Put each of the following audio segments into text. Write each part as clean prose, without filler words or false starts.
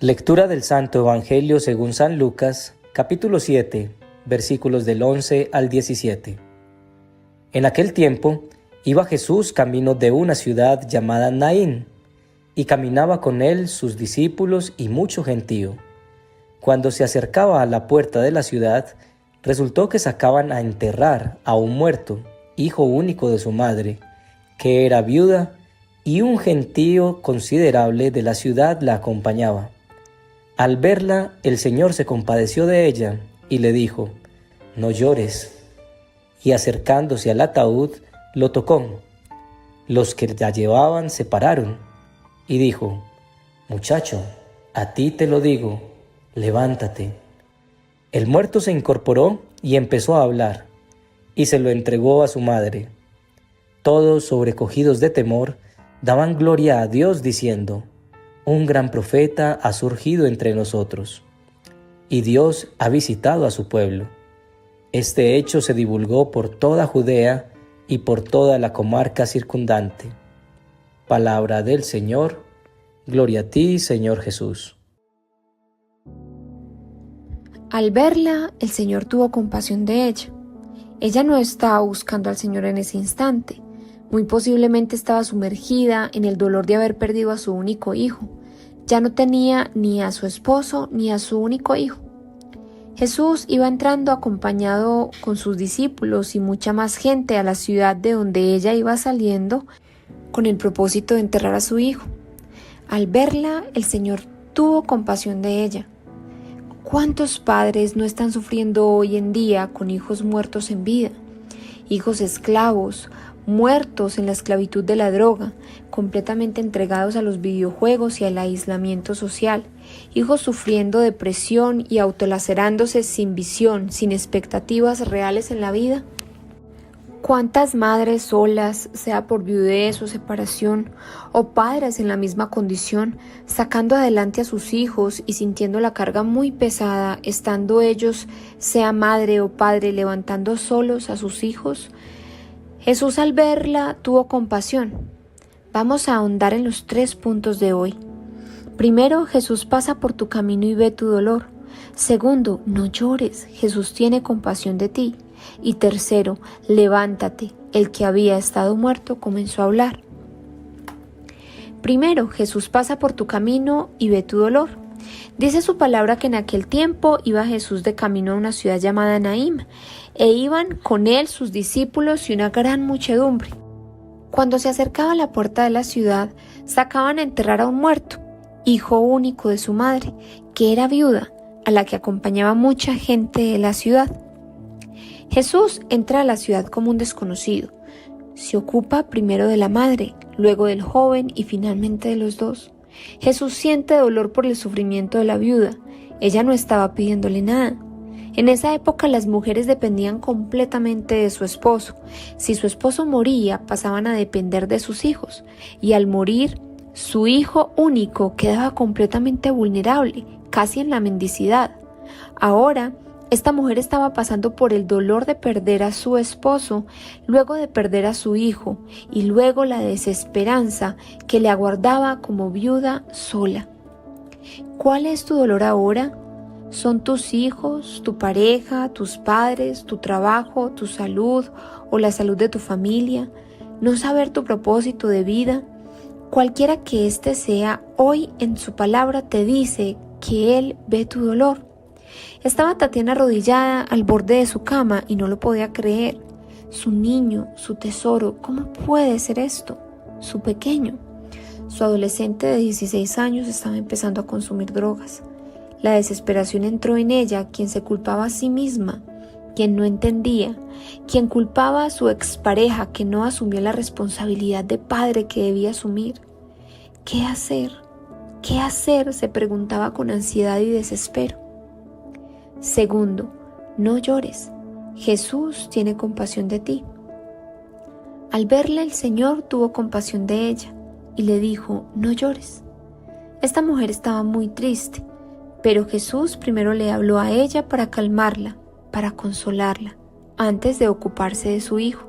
Lectura del Santo Evangelio según San Lucas, capítulo 7, versículos del 11 al 17. En aquel tiempo iba Jesús camino de una ciudad llamada Naín, y caminaba con él sus discípulos y mucho gentío. Cuando se acercaba a la puerta de la ciudad, resultó que sacaban a enterrar a un muerto, hijo único de su madre, que era viuda, y un gentío considerable de la ciudad la acompañaba. Al verla, el Señor se compadeció de ella y le dijo: «No llores». Y acercándose al ataúd, lo tocó. Los que la llevaban se pararon y dijo: «Muchacho, a ti te lo digo, levántate». El muerto se incorporó y empezó a hablar, y se lo entregó a su madre. Todos, sobrecogidos de temor, daban gloria a Dios diciendo: «Un gran profeta ha surgido entre nosotros, y Dios ha visitado a su pueblo». Este hecho se divulgó por toda Judea y por toda la comarca circundante. Palabra del Señor. Gloria a ti, Señor Jesús. Al verla, el Señor tuvo compasión de ella. Ella no estaba buscando al Señor en ese instante. Muy posiblemente estaba sumergida en el dolor de haber perdido a su único hijo. Ya no tenía ni a su esposo ni a su único hijo. Jesús iba entrando acompañado con sus discípulos y mucha más gente a la ciudad de donde ella iba saliendo con el propósito de enterrar a su hijo. Al verla, el Señor tuvo compasión de ella. ¿Cuántos padres no están sufriendo hoy en día con hijos muertos en vida? Hijos esclavos, muertos en la esclavitud de la droga, completamente entregados a los videojuegos y al aislamiento social, hijos sufriendo depresión y autolacerándose sin visión, sin expectativas reales en la vida. ¿Cuántas madres solas, sea por viudez o separación, o padres en la misma condición, sacando adelante a sus hijos y sintiendo la carga muy pesada, estando ellos, sea madre o padre, levantando solos a sus hijos? Jesús, al verla, tuvo compasión. Vamos a ahondar en los 3 puntos de hoy. Primero, Jesús pasa por tu camino y ve tu dolor. Segundo, no llores, Jesús tiene compasión de ti. Y tercero, levántate, el que había estado muerto comenzó a hablar. Primero, Jesús pasa por tu camino y ve tu dolor. Dice su palabra que en aquel tiempo iba Jesús de camino a una ciudad llamada Naín, e iban con él sus discípulos y una gran muchedumbre. Cuando se acercaba a la puerta de la ciudad, sacaban a enterrar a un muerto, hijo único de su madre, que era viuda, a la que acompañaba mucha gente de la ciudad. Jesús entra a la ciudad como un desconocido. Se ocupa primero de la madre, luego del joven y finalmente de los dos. Jesús siente dolor por el sufrimiento de la viuda. Ella no estaba pidiéndole nada. En esa época las mujeres dependían completamente de su esposo. Si su esposo moría, pasaban a depender de sus hijos. Y al morir, su hijo único quedaba completamente vulnerable, casi en la mendicidad. Ahora, esta mujer estaba pasando por el dolor de perder a su esposo, luego de perder a su hijo y luego la desesperanza que le aguardaba como viuda sola. ¿Cuál es tu dolor ahora? ¿Son tus hijos, tu pareja, tus padres, tu trabajo, tu salud o la salud de tu familia? ¿No saber tu propósito de vida? Cualquiera que éste sea, hoy en su palabra te dice que Él ve tu dolor. Estaba Tatiana arrodillada al borde de su cama y no lo podía creer. Su niño, su tesoro, ¿cómo puede ser esto? Su pequeño. Su adolescente de 16 años estaba empezando a consumir drogas. La desesperación entró en ella, quien se culpaba a sí misma, quien no entendía, quien culpaba a su expareja que no asumió la responsabilidad de padre que debía asumir. ¿Qué hacer? ¿Qué hacer?, se preguntaba con ansiedad y desespero. Segundo, no llores. Jesús tiene compasión de ti. Al verle, el Señor tuvo compasión de ella y le dijo: no llores. Esta mujer estaba muy triste, pero Jesús primero le habló a ella para calmarla, para consolarla, antes de ocuparse de su hijo.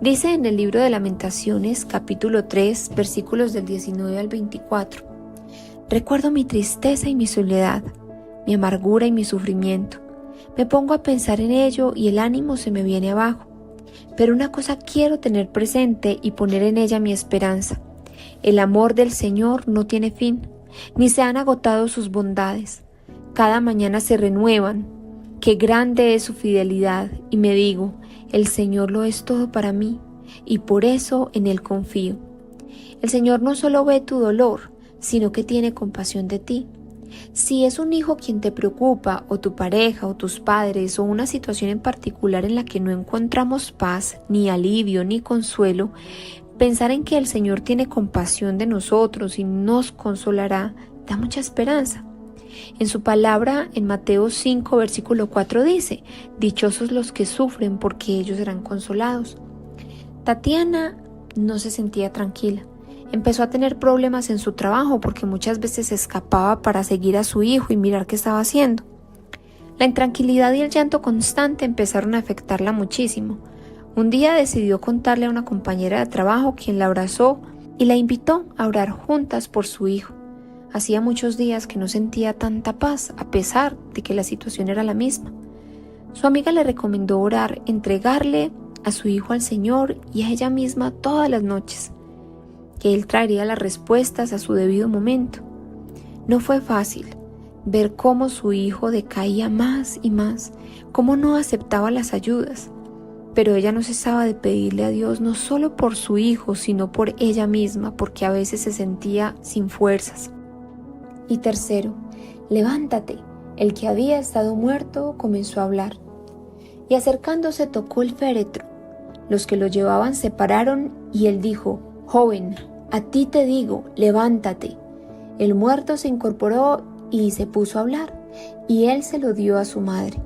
Dice en el libro de Lamentaciones, capítulo 3, versículos del 19 al 24: Recuerdo mi tristeza y mi soledad, mi amargura y mi sufrimiento. Me pongo a pensar en ello y el ánimo se me viene abajo. Pero una cosa quiero tener presente y poner en ella mi esperanza. El amor del Señor no tiene fin, ni se han agotado sus bondades. Cada mañana se renuevan. Qué grande es su fidelidad, y me digo, el Señor lo es todo para mí, y por eso en Él confío. El Señor no solo ve tu dolor, sino que tiene compasión de ti. Si es un hijo quien te preocupa, o tu pareja, o tus padres, o una situación en particular en la que no encontramos paz, ni alivio, ni consuelo, pensar en que el Señor tiene compasión de nosotros y nos consolará da mucha esperanza. En su palabra, en Mateo 5, versículo 4 dice, dichosos los que sufren porque ellos serán consolados. Tatiana no se sentía tranquila. Empezó a tener problemas en su trabajo porque muchas veces se escapaba para seguir a su hijo y mirar qué estaba haciendo. La intranquilidad y el llanto constante empezaron a afectarla muchísimo. Un día decidió contarle a una compañera de trabajo, quien la abrazó y la invitó a orar juntas por su hijo. Hacía muchos días que no sentía tanta paz, a pesar de que la situación era la misma. Su amiga le recomendó orar, entregarle a su hijo al Señor y a ella misma todas las noches, que Él traería las respuestas a su debido momento. No fue fácil ver cómo su hijo decaía más y más, cómo no aceptaba las ayudas, pero ella no cesaba de pedirle a Dios no solo por su hijo, sino por ella misma, porque a veces se sentía sin fuerzas. Y tercero, levántate. El que había estado muerto comenzó a hablar. Y acercándose tocó el féretro. Los que lo llevaban se pararon y él dijo, joven, a ti te digo, levántate. El muerto se incorporó y se puso a hablar, y él se lo dio a su madre.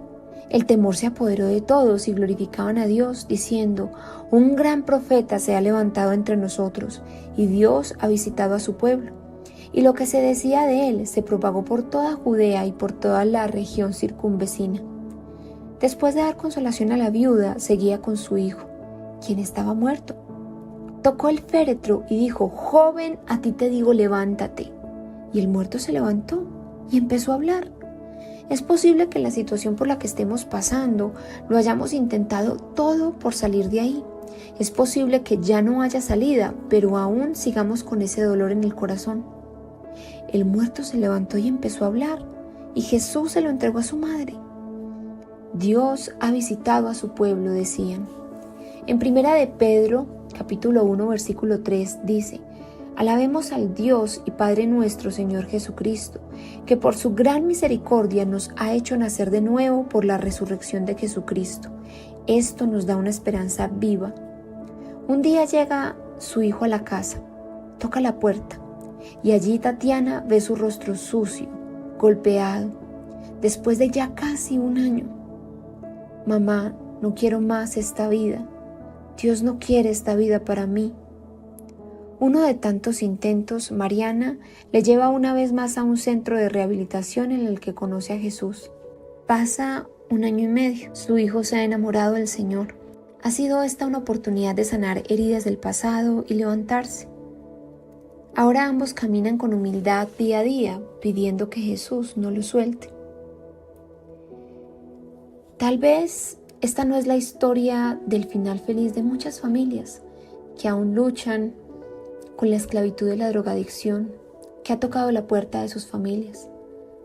El temor se apoderó de todos y glorificaban a Dios, diciendo, un gran profeta se ha levantado entre nosotros, y Dios ha visitado a su pueblo. Y lo que se decía de él se propagó por toda Judea y por toda la región circunvecina. Después de dar consolación a la viuda, seguía con su hijo, quien estaba muerto. Tocó el féretro y dijo, joven, a ti te digo, levántate. Y el muerto se levantó y empezó a hablar. Es posible que en la situación por la que estemos pasando lo hayamos intentado todo por salir de ahí. Es posible que ya no haya salida, pero aún sigamos con ese dolor en el corazón. El muerto se levantó y empezó a hablar, y Jesús se lo entregó a su madre. Dios ha visitado a su pueblo, decían. En Primera de Pedro, capítulo 1, versículo 3, dice, alabemos al Dios y Padre nuestro Señor Jesucristo, que por su gran misericordia nos ha hecho nacer de nuevo por la resurrección de Jesucristo. Esto nos da una esperanza viva. Un día llega su hijo a la casa, toca la puerta, y allí Tatiana ve su rostro sucio, golpeado, después de ya casi un año. Mamá, no quiero más esta vida. Dios no quiere esta vida para mí. Uno de tantos intentos, Mariana le lleva una vez más a un centro de rehabilitación en el que conoce a Jesús. Pasa 1 año y medio. Su hijo se ha enamorado del Señor. Ha sido esta una oportunidad de sanar heridas del pasado y levantarse. Ahora ambos caminan con humildad día a día, pidiendo que Jesús no lo suelte. Tal vez esta no es la historia del final feliz de muchas familias que aún luchan con la esclavitud de la drogadicción que ha tocado la puerta de sus familias.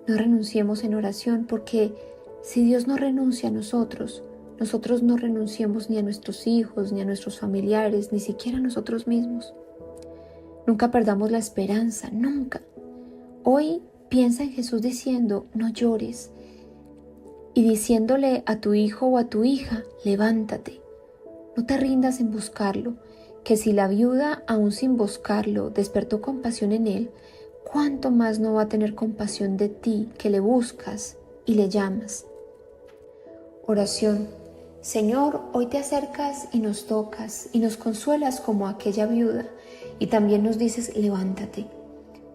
No renunciemos en oración, porque si Dios no renuncia a nosotros, nosotros no renunciamos ni a nuestros hijos, ni a nuestros familiares, ni siquiera a nosotros mismos. Nunca perdamos la esperanza, nunca. Hoy piensa en Jesús diciendo, no llores, y diciéndole a tu hijo o a tu hija, levántate. No te rindas en buscarlo, que si la viuda, aún sin buscarlo, despertó compasión en él, ¿cuánto más no va a tener compasión de ti que le buscas y le llamas? Oración. Señor, hoy te acercas y nos tocas y nos consuelas como aquella viuda, y también nos dices, levántate.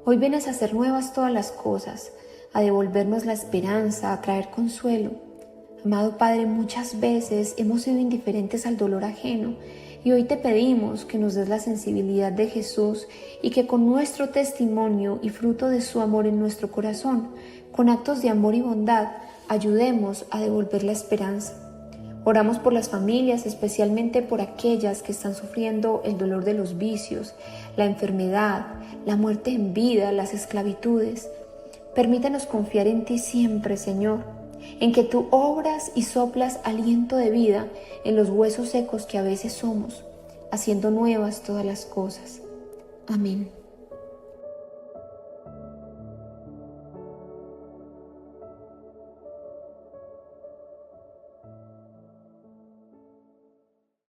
Hoy vienes a hacer nuevas todas las cosas, a devolvernos la esperanza, a traer consuelo. Amado Padre, muchas veces hemos sido indiferentes al dolor ajeno, Y hoy te pedimos que nos des la sensibilidad de Jesús y que con nuestro testimonio y fruto de su amor en nuestro corazón, con actos de amor y bondad, ayudemos a devolver la esperanza. Oramos por las familias, especialmente por aquellas que están sufriendo el dolor de los vicios, la enfermedad, la muerte en vida, las esclavitudes. Permítanos confiar en ti siempre, Señor, en que tú obras y soplas aliento de vida en los huesos secos que a veces somos, haciendo nuevas todas las cosas. Amén.